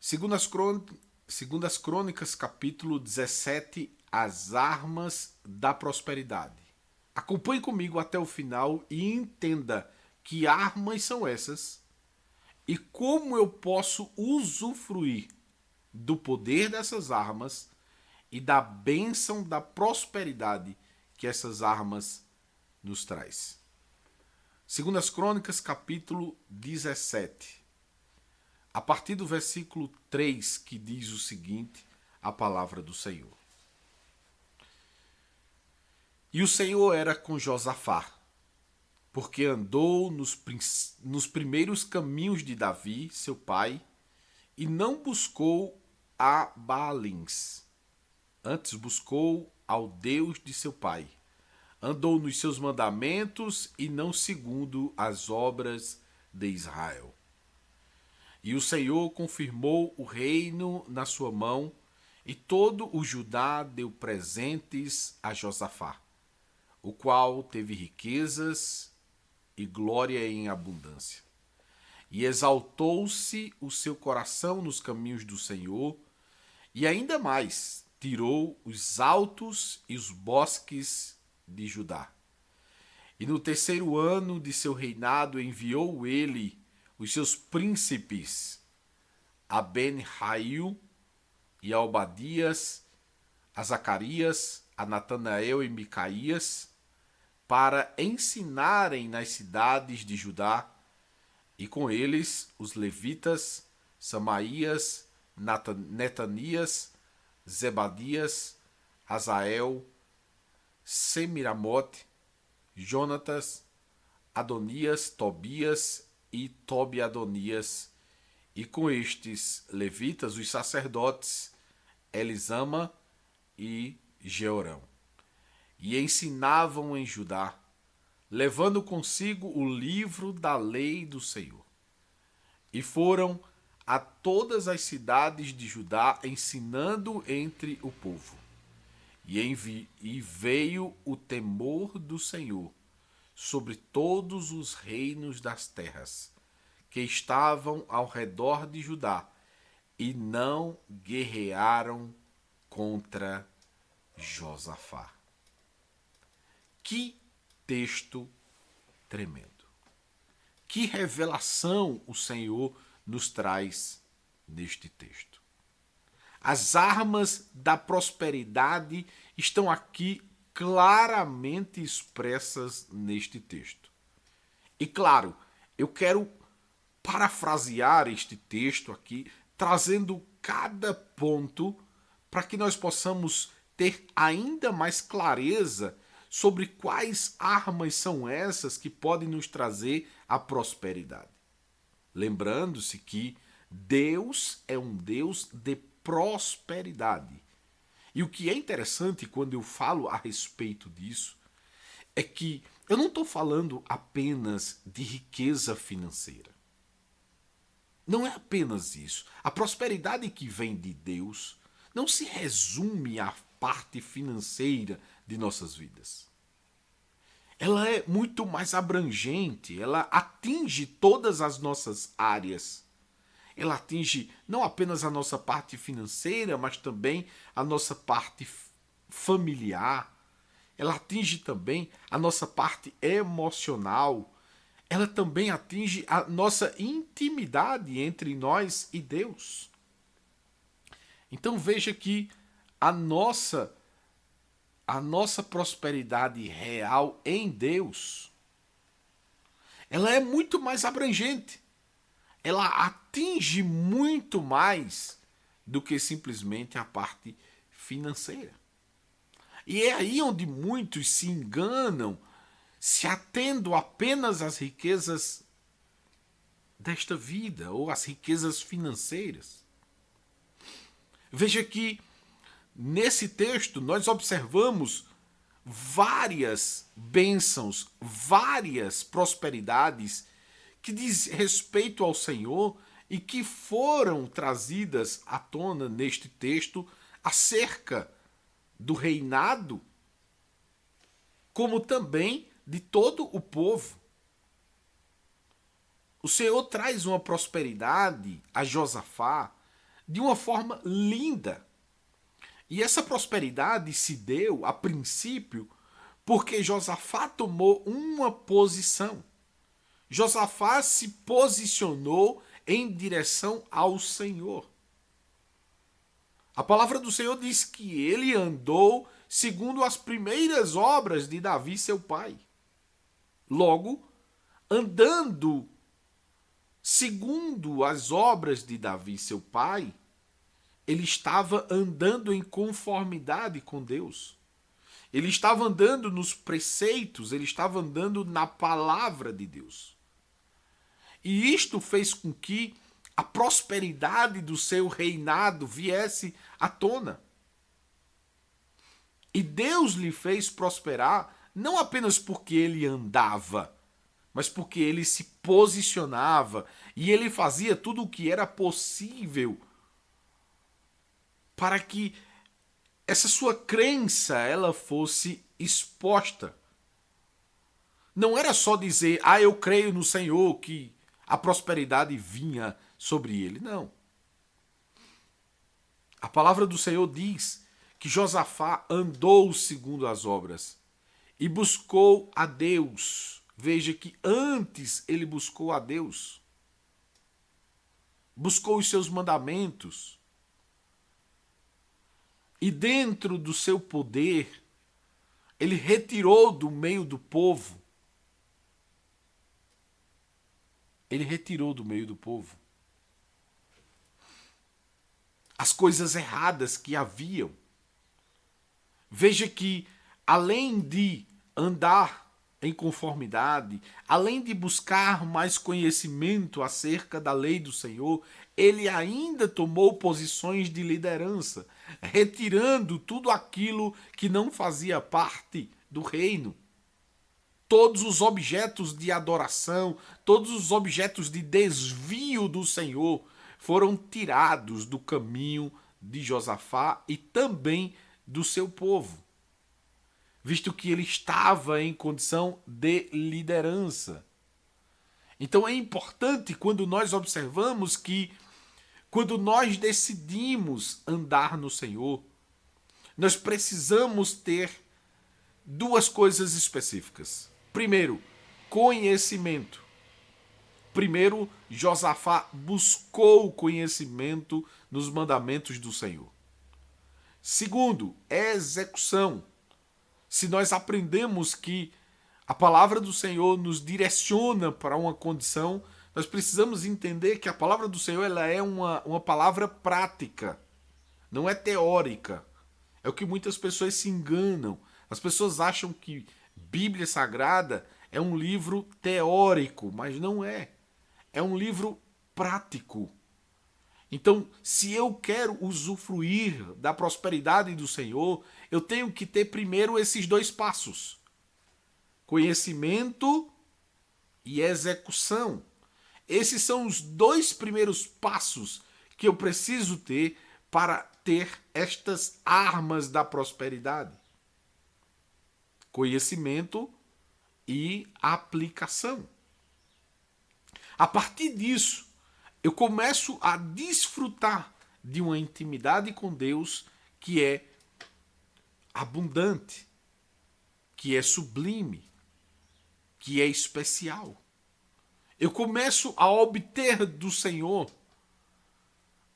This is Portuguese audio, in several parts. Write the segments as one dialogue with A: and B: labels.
A: Segundas Crônicas, capítulo 17, as armas da prosperidade. Acompanhe comigo até o final e entenda que armas são essas e como eu posso usufruir do poder dessas armas e da bênção da prosperidade que essas armas nos traz. Segundas Crônicas, capítulo 17. A partir do versículo 3, que diz o seguinte, a palavra do Senhor. E o Senhor era com Josafá, porque andou nos primeiros caminhos de Davi, seu pai, e não buscou a Baalins. Antes buscou ao Deus de seu pai. Andou nos seus mandamentos e não segundo as obras de Israel. E o Senhor confirmou o reino na sua mão, e todo o Judá deu presentes a Josafá, o qual teve riquezas e glória em abundância. E exaltou-se o seu coração nos caminhos do Senhor, e ainda mais tirou os altos e os bosques de Judá. E no terceiro ano de seu reinado enviou ele os seus príncipes a Ben-Hail e a Obadias, a Zacarias, a Natanael e Micaías, para ensinarem nas cidades de Judá, e com eles os levitas, Samaías, Netanias, Zebadias, Azael, Semiramote, Jonatas, Adonias, Tobias e Tobi-Adonias, e com estes levitas os sacerdotes Elisama e Jeorão. E ensinavam em Judá, levando consigo o livro da lei do Senhor. E foram a todas as cidades de Judá ensinando entre o povo. E veio o temor do Senhor sobre todos os reinos das terras que estavam ao redor de Judá, e não guerrearam contra Josafá. Que texto tremendo. Que revelação o Senhor nos traz neste texto. As armas da prosperidade estão aqui claramente expressas neste texto. E claro, eu quero parafrasear este texto aqui, trazendo cada ponto para que nós possamos ter ainda mais clareza sobre quais armas são essas que podem nos trazer a prosperidade. Lembrando-se que Deus é um Deus de prosperidade. E o que é interessante quando eu falo a respeito disso é que eu não estou falando apenas de riqueza financeira. Não é apenas isso. A prosperidade que vem de Deus não se resume à parte financeira de nossas vidas. Ela é muito mais abrangente, ela atinge todas as nossas áreas. Ela atinge não apenas a nossa parte financeira, mas também a nossa parte familiar. Ela atinge também a nossa parte emocional. Ela também atinge a nossa intimidade entre nós e Deus. Então veja que a nossa prosperidade real em Deus, ela é muito mais abrangente. Ela atinge muito mais do que simplesmente a parte financeira. E é aí onde muitos se enganam, se atendo apenas às riquezas desta vida ou às riquezas financeiras. Veja que nesse texto nós observamos várias bênçãos, várias prosperidades que diz respeito ao Senhor e que foram trazidas à tona neste texto acerca do reinado, como também de todo o povo. O Senhor traz uma prosperidade a Josafá de uma forma linda. E essa prosperidade se deu, a princípio, porque Josafá tomou uma posição. Josafá se posicionou em direção ao Senhor. A palavra do Senhor diz que ele andou segundo as primeiras obras de Davi, seu pai. Logo, andando segundo as obras de Davi, seu pai, ele estava andando em conformidade com Deus. Ele estava andando nos preceitos, ele estava andando na palavra de Deus. E isto fez com que a prosperidade do seu reinado viesse à tona. E Deus lhe fez prosperar não apenas porque ele andava, mas porque ele se posicionava e ele fazia tudo o que era possível para que essa sua crença ela fosse exposta. Não era só dizer, eu creio no Senhor, que a prosperidade vinha sobre ele. Não. A palavra do Senhor diz que Josafá andou segundo as obras e buscou a Deus. Veja que antes ele buscou a Deus. Buscou os seus mandamentos. E dentro do seu poder, ele retirou do meio do povo. Ele retirou do meio do povo as coisas erradas que haviam. Veja que, além de andar em conformidade, além de buscar mais conhecimento acerca da lei do Senhor, ele ainda tomou posições de liderança, retirando tudo aquilo que não fazia parte do reino. Todos os objetos de adoração, todos os objetos de desvio do Senhor foram tirados do caminho de Josafá e também do seu povo, visto que ele estava em condição de liderança. Então é importante quando nós observamos que, quando nós decidimos andar no Senhor, nós precisamos ter duas coisas específicas. Primeiro, conhecimento. Primeiro, Josafá buscou conhecimento nos mandamentos do Senhor. Segundo, execução. Se nós aprendemos que a palavra do Senhor nos direciona para uma condição, nós precisamos entender que a palavra do Senhor ela é uma palavra prática, não é teórica. É o que muitas pessoas se enganam. As pessoas acham que Bíblia Sagrada é um livro teórico, mas não é. É um livro prático. Então, se eu quero usufruir da prosperidade do Senhor, eu tenho que ter primeiro esses dois passos: conhecimento e execução. Esses são os dois primeiros passos que eu preciso ter para ter estas armas da prosperidade: conhecimento e aplicação. A partir disso, eu começo a desfrutar de uma intimidade com Deus que é abundante, que é sublime, que é especial. Eu começo a obter do Senhor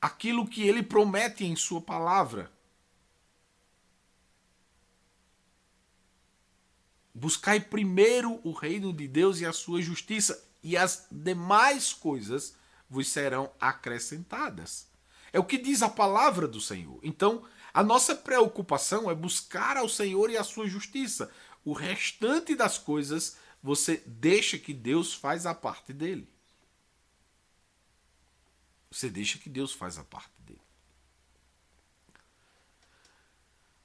A: aquilo que Ele promete em Sua palavra. Buscai primeiro o reino de Deus e a sua justiça, e as demais coisas vos serão acrescentadas. É o que diz a palavra do Senhor. Então, a nossa preocupação é buscar ao Senhor e a sua justiça. O restante das coisas você deixa que Deus faz a parte dele. Você deixa que Deus faz a parte dele.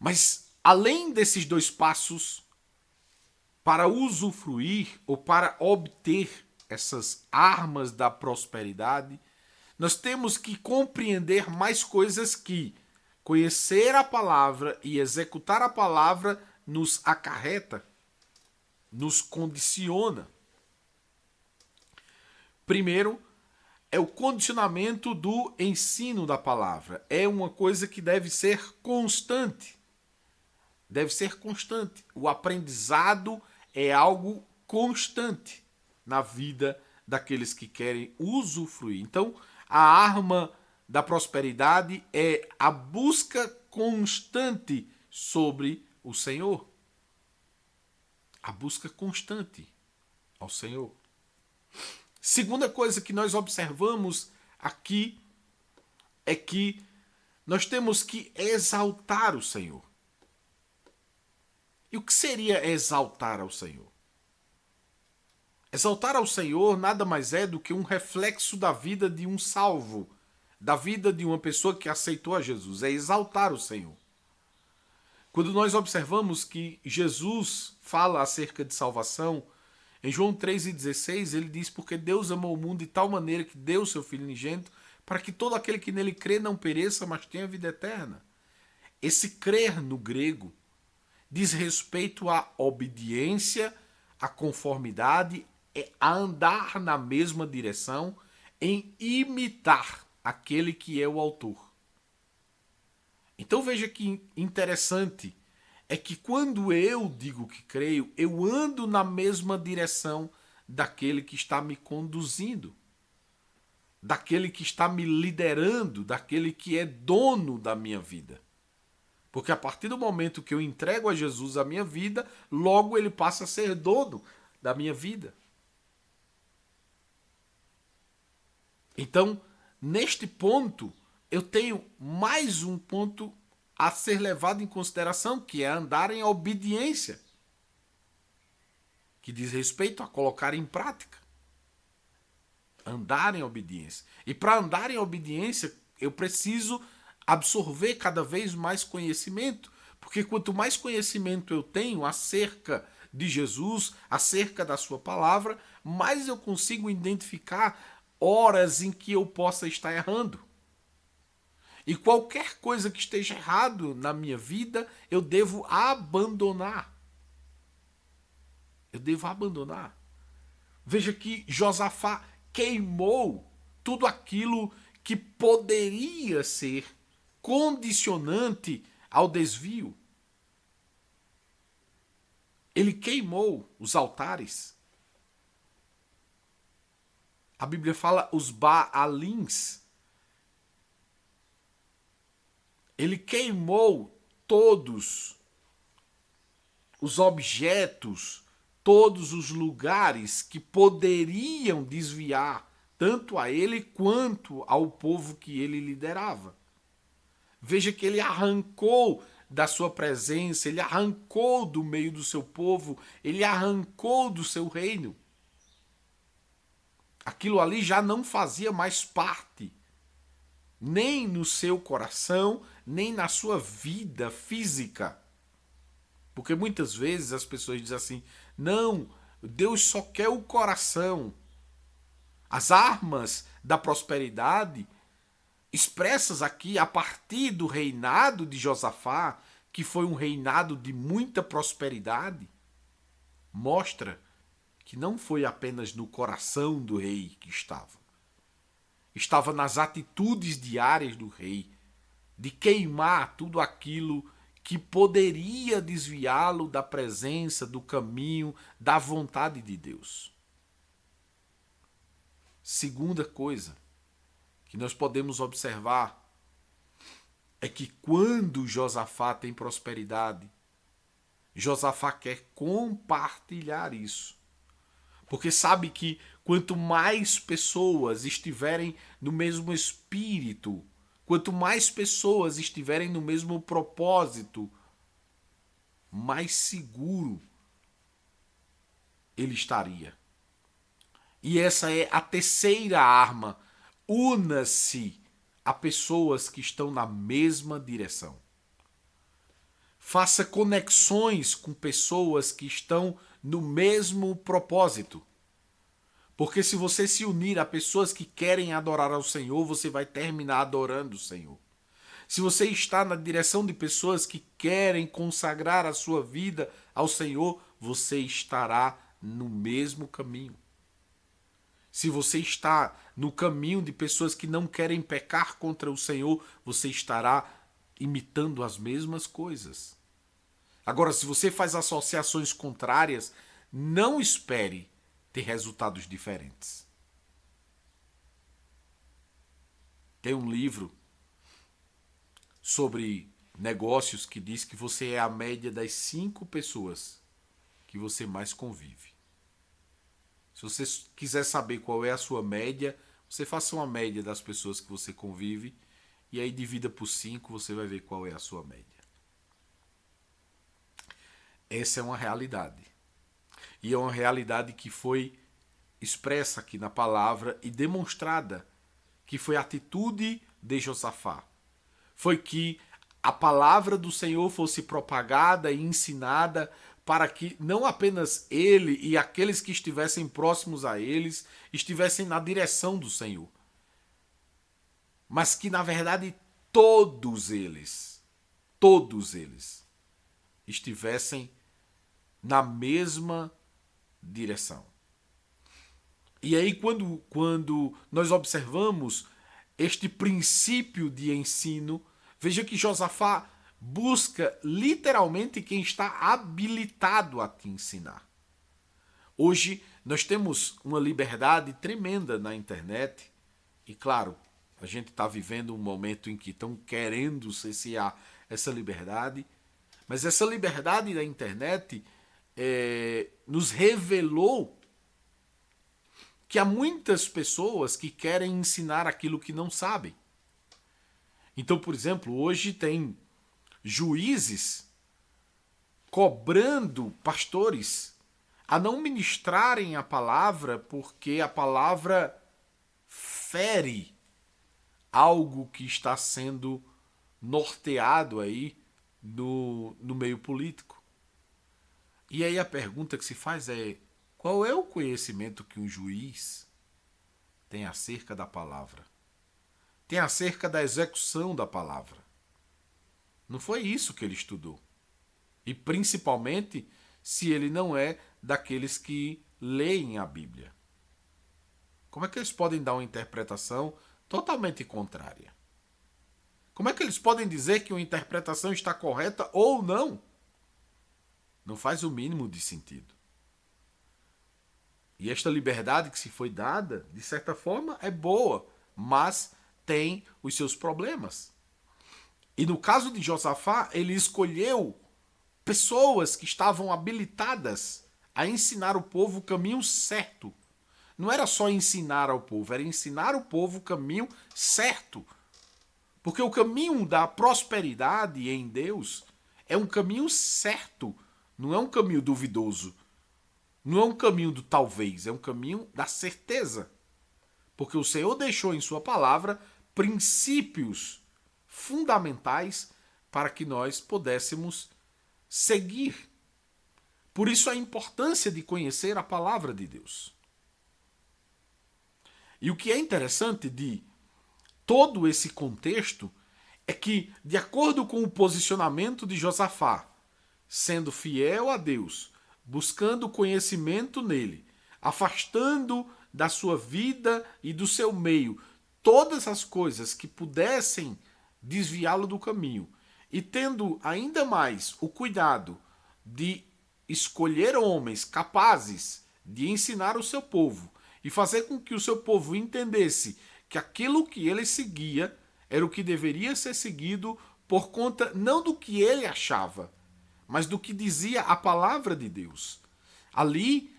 A: Mas, além desses dois passos, para usufruir ou para obter essas armas da prosperidade, nós temos que compreender mais coisas que conhecer a palavra e executar a palavra nos acarreta, nos condiciona. Primeiro, é o condicionamento do ensino da palavra. É uma coisa que deve ser constante. Deve ser constante. O aprendizado é algo constante na vida daqueles que querem usufruir. Então, a arma da prosperidade é a busca constante sobre o Senhor. A busca constante ao Senhor. Segunda coisa que nós observamos aqui é que nós temos que exaltar o Senhor. E o que seria exaltar ao Senhor? Exaltar ao Senhor nada mais é do que um reflexo da vida de um salvo, da vida de uma pessoa que aceitou a Jesus. É exaltar o Senhor. Quando nós observamos que Jesus fala acerca de salvação, em João 3,16, ele diz: porque Deus amou o mundo de tal maneira que deu o seu Filho unigênito, para que todo aquele que nele crê não pereça, mas tenha vida eterna. Esse crer no grego diz respeito à obediência, à conformidade, a andar na mesma direção, em imitar aquele que é o autor. Então veja que interessante é que quando eu digo que creio, eu ando na mesma direção daquele que está me conduzindo, daquele que está me liderando, daquele que é dono da minha vida. Porque a partir do momento que eu entrego a Jesus a minha vida, logo ele passa a ser dono da minha vida. Então, neste ponto, eu tenho mais um ponto a ser levado em consideração, que é andar em obediência, que diz respeito a colocar em prática. Andar em obediência. E para andar em obediência, eu preciso absorver cada vez mais conhecimento, porque quanto mais conhecimento eu tenho acerca de Jesus, acerca da sua palavra, mais eu consigo identificar horas em que eu possa estar errando. E qualquer coisa que esteja errado na minha vida, eu devo abandonar. Eu devo abandonar. Veja que Josafá queimou tudo aquilo que poderia ser condicionante ao desvio. Ele queimou os altares. A Bíblia fala os Baalins. Ele queimou todos os objetos, todos os lugares que poderiam desviar tanto a ele quanto ao povo que ele liderava. Veja que ele arrancou da sua presença, ele arrancou do meio do seu povo, ele arrancou do seu reino. Aquilo ali já não fazia mais parte, nem no seu coração, nem na sua vida física. Porque muitas vezes as pessoas dizem assim: não, Deus só quer o coração. As armas da prosperidade, expressas aqui a partir do reinado de Josafá, que foi um reinado de muita prosperidade, mostra que não foi apenas no coração do rei que estava. Estava nas atitudes diárias do rei, de queimar tudo aquilo que poderia desviá-lo da presença, do caminho, da vontade de Deus. Segunda coisa que nós podemos observar é que quando Josafá tem prosperidade, Josafá quer compartilhar isso. Porque sabe que quanto mais pessoas estiverem no mesmo espírito, quanto mais pessoas estiverem no mesmo propósito, mais seguro ele estaria. E essa é a terceira arma. Una-se a pessoas que estão na mesma direção. Faça conexões com pessoas que estão no mesmo propósito. Porque se você se unir a pessoas que querem adorar ao Senhor, você vai terminar adorando o Senhor. Se você está na direção de pessoas que querem consagrar a sua vida ao Senhor, você estará no mesmo caminho. Se você está no caminho de pessoas que não querem pecar contra o Senhor, você estará imitando as mesmas coisas. Agora, se você faz associações contrárias, não espere ter resultados diferentes. Tem um livro sobre negócios que diz que você é a média das 5 pessoas que você mais convive. Se você quiser saber qual é a sua média, você faça uma média das pessoas que você convive e aí divida por 5, você vai ver qual é a sua média. Essa é uma realidade. E é uma realidade que foi expressa aqui na palavra e demonstrada, que foi a atitude de Josafá. Foi que a palavra do Senhor fosse propagada e ensinada para que não apenas ele e aqueles que estivessem próximos a eles estivessem na direção do Senhor, mas que na verdade todos eles estivessem na mesma direção. E aí quando nós observamos este princípio de ensino, veja que Josafá busca literalmente quem está habilitado a te ensinar. Hoje nós temos uma liberdade tremenda na internet e, claro, a gente está vivendo um momento em que estão querendo cessear essa liberdade, mas essa liberdade da internet nos revelou que há muitas pessoas que querem ensinar aquilo que não sabem. Então, por exemplo, hoje tem juízes cobrando pastores a não ministrarem a palavra porque a palavra fere algo que está sendo norteado aí no meio político. E aí a pergunta que se faz é: qual é o conhecimento que um juiz tem acerca da palavra? Tem acerca da execução da palavra? Não foi isso que ele estudou. E principalmente se ele não é daqueles que leem a Bíblia. Como é que eles podem dar uma interpretação totalmente contrária? Como é que eles podem dizer que uma interpretação está correta ou não? Não faz o mínimo de sentido. E esta liberdade que se foi dada, de certa forma, é boa, mas tem os seus problemas. E no caso de Josafá, ele escolheu pessoas que estavam habilitadas a ensinar o povo o caminho certo. Não era só ensinar ao povo, era ensinar o povo o caminho certo. Porque o caminho da prosperidade em Deus é um caminho certo, não é um caminho duvidoso. Não é um caminho do talvez, é um caminho da certeza. Porque o Senhor deixou em sua palavra princípios fundamentais para que nós pudéssemos seguir. Por isso a importância de conhecer a palavra de Deus. E o que é interessante de todo esse contexto é que, de acordo com o posicionamento de Josafá, sendo fiel a Deus, buscando conhecimento nele, afastando da sua vida e do seu meio todas as coisas que pudessem desviá-lo do caminho, e tendo ainda mais o cuidado de escolher homens capazes de ensinar o seu povo e fazer com que o seu povo entendesse que aquilo que ele seguia era o que deveria ser seguido por conta não do que ele achava, mas do que dizia a palavra de Deus. Ali,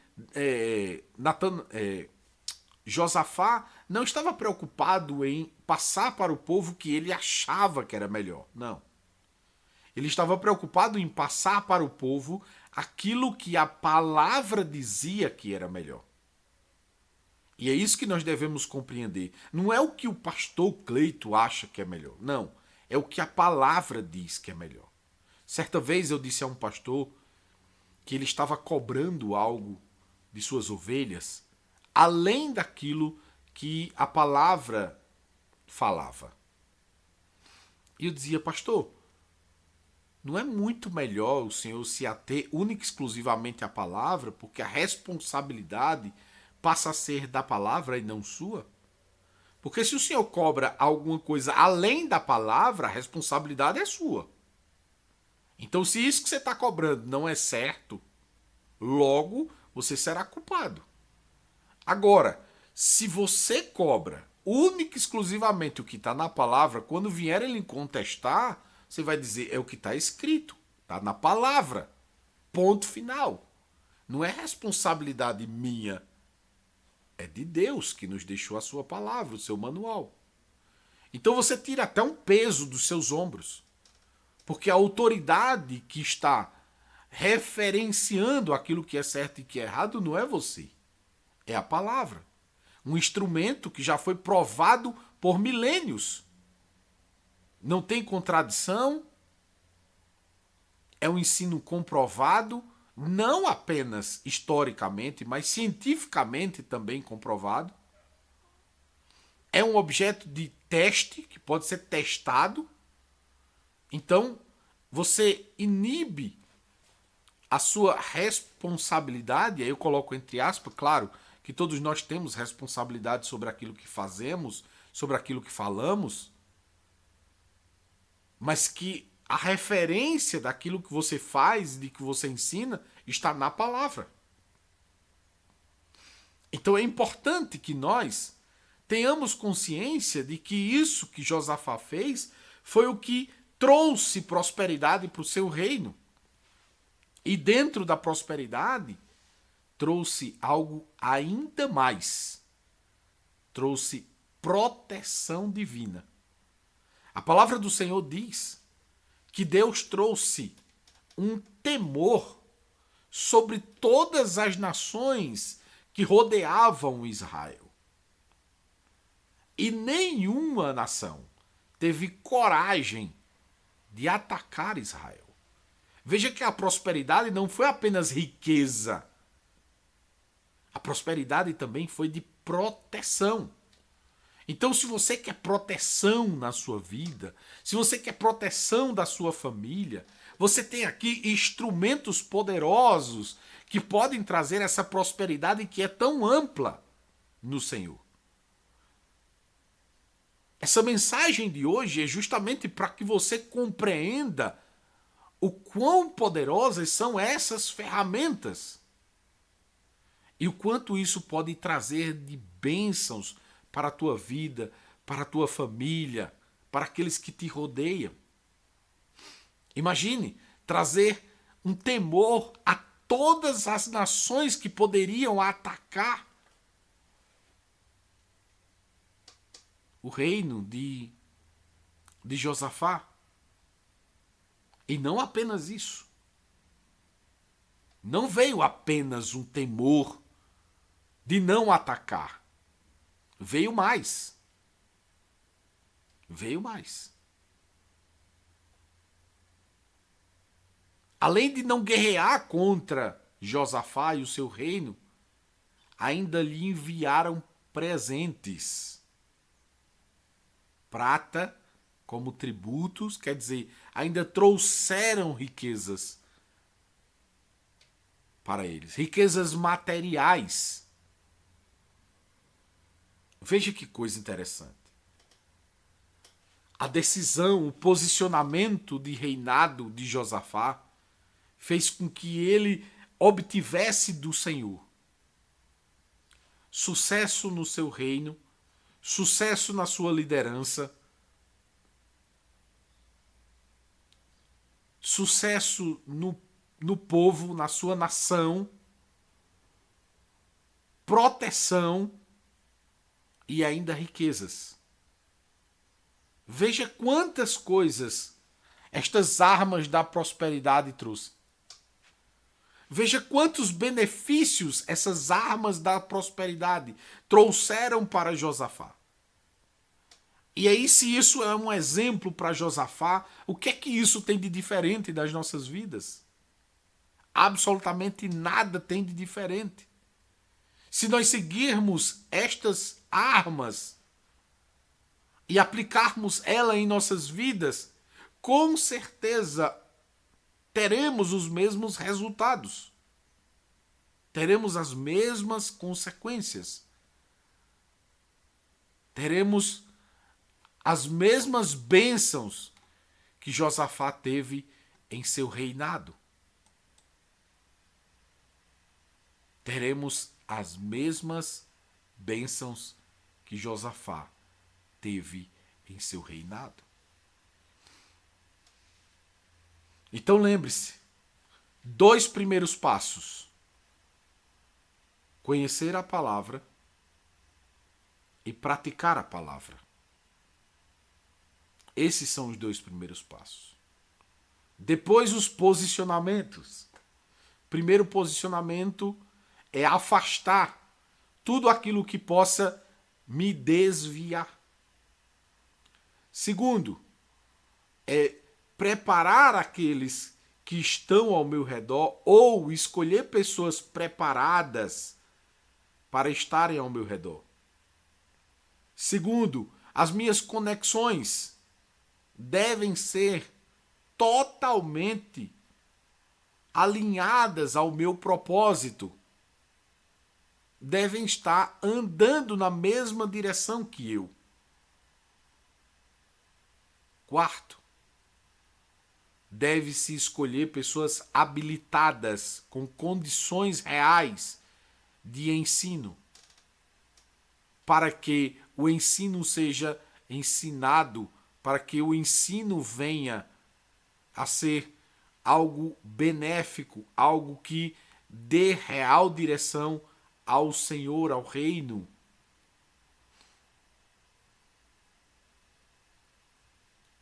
A: Josafá não estava preocupado em passar para o povo que ele achava que era melhor. Não. Ele estava preocupado em passar para o povo aquilo que a palavra dizia que era melhor. E é isso que nós devemos compreender. Não é o que o pastor Cleito acha que é melhor. Não. É o que a palavra diz que é melhor. Certa vez eu disse a um pastor que ele estava cobrando algo de suas ovelhas além daquilo que a palavra falava. E eu dizia: pastor, não é muito melhor o senhor se ater única e exclusivamente à palavra, porque a responsabilidade passa a ser da palavra e não sua? Porque se o senhor cobra alguma coisa além da palavra, a responsabilidade é sua. Então, se isso que você está cobrando não é certo, logo você será culpado. Agora, se você cobra única e exclusivamente o que está na palavra, quando vier ele contestar, você vai dizer, é o que está escrito, está na palavra. Ponto final. Não é responsabilidade minha, é de Deus que nos deixou a sua palavra, o seu manual. Então você tira até um peso dos seus ombros, porque a autoridade que está referenciando aquilo que é certo e que é errado não é você, é a palavra. Um instrumento que já foi provado por milênios. Não tem contradição, é um ensino comprovado, não apenas historicamente, mas cientificamente também comprovado. É um objeto de teste que pode ser testado. Então, você inibe a sua responsabilidade, aí eu coloco entre aspas, claro, que todos nós temos responsabilidade sobre aquilo que fazemos, sobre aquilo que falamos, mas que a referência daquilo que você faz, de que você ensina, está na palavra. Então é importante que nós tenhamos consciência de que isso que Josafá fez foi o que trouxe prosperidade para o seu reino. E dentro da prosperidade, trouxe algo ainda mais. Trouxe proteção divina. A palavra do Senhor diz que Deus trouxe um temor sobre todas as nações que rodeavam Israel. E nenhuma nação teve coragem de atacar Israel. Veja que a prosperidade não foi apenas riqueza. A prosperidade também foi de proteção. Então, se você quer proteção na sua vida, se você quer proteção da sua família, você tem aqui instrumentos poderosos que podem trazer essa prosperidade que é tão ampla no Senhor. Essa mensagem de hoje é justamente para que você compreenda o quão poderosas são essas ferramentas e o quanto isso pode trazer de bênçãos para a tua vida, para a tua família, para aqueles que te rodeiam. Imagine trazer um temor a todas as nações que poderiam atacar o reino de Josafá. E não apenas isso. Não veio apenas um temor de não atacar. Veio mais. Veio mais. Além de não guerrear contra Josafá e o seu reino, ainda lhe enviaram presentes. Prata como tributos, quer dizer, ainda trouxeram riquezas para eles, riquezas materiais. Veja que coisa interessante. A decisão, o posicionamento de reinado de Josafá fez com que ele obtivesse do Senhor sucesso no seu reino, sucesso na sua liderança, sucesso no povo, na sua nação, proteção e ainda riquezas. Veja quantas coisas estas armas da prosperidade trouxeram. Veja quantos benefícios essas armas da prosperidade trouxeram para Josafá. E aí, se isso é um exemplo para Josafá, o que é que isso tem de diferente das nossas vidas? Absolutamente nada tem de diferente. Se nós seguirmos estas armas e aplicarmos ela em nossas vidas, com certeza teremos os mesmos resultados. teremos as mesmas consequências. Teremos as mesmas bênçãos que Josafá teve em seu reinado. Teremos as mesmas bênçãos que Josafá teve em seu reinado. Então lembre-se, 2 primeiros passos: conhecer a palavra e praticar a palavra. Esses são os 2 primeiros passos. Depois, os posicionamentos. Primeiro posicionamento é afastar tudo aquilo que possa me desviar. Segundo, é preparar aqueles que estão ao meu redor ou escolher pessoas preparadas para estarem ao meu redor. Segundo, as minhas conexões devem ser totalmente alinhadas ao meu propósito. Devem estar andando na mesma direção que eu. Quarto, deve-se escolher pessoas habilitadas, com condições reais de ensino, para que o ensino seja ensinado, para que o ensino venha a ser algo benéfico, algo que dê real direção ao Senhor, ao reino.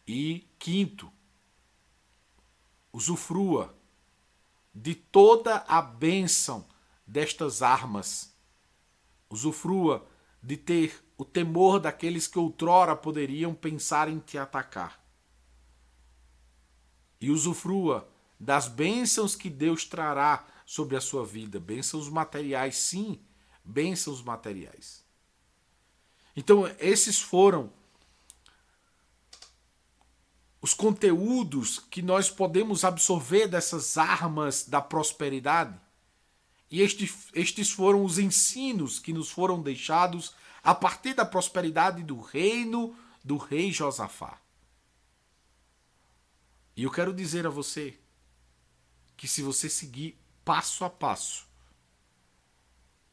A: E quinto, usufrua de toda a bênção destas armas. Usufrua de ter o temor daqueles que outrora poderiam pensar em te atacar. E usufrua das bênçãos que Deus trará sobre a sua vida. Bênçãos materiais, sim, bênçãos materiais. Então, esses foram os conteúdos que nós podemos absorver dessas armas da prosperidade. E estes foram os ensinos que nos foram deixados a partir da prosperidade do reino do rei Josafá. E eu quero dizer a você que se você seguir passo a passo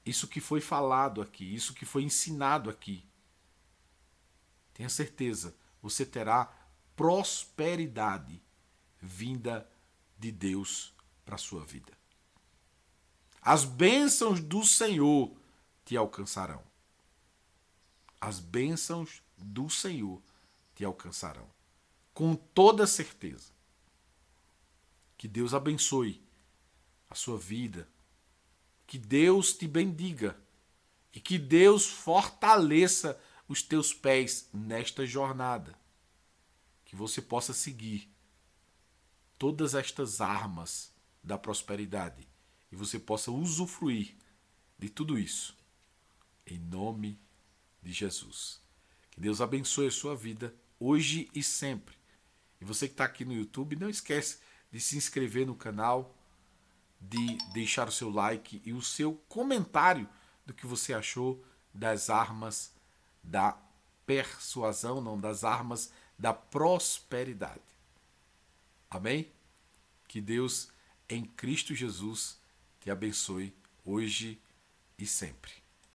A: isso que foi falado aqui, isso que foi ensinado aqui, tenha certeza, você terá prosperidade vinda de Deus para a sua vida. As bênçãos do Senhor te alcançarão. As bênçãos do Senhor te alcançarão. Com toda certeza. Que Deus abençoe a sua vida. Que Deus te bendiga. E que Deus fortaleça os teus pés nesta jornada. Que você possa seguir todas estas armas da prosperidade. E você possa usufruir de tudo isso. Em nome de Jesus. Que Deus abençoe a sua vida hoje e sempre. E você que está aqui no YouTube, não esquece de se inscrever no canal, de deixar o seu like e o seu comentário do que você achou das armas da persuasão, não, das armas da prosperidade. Amém? Que Deus, em Cristo Jesus, te abençoe hoje e sempre.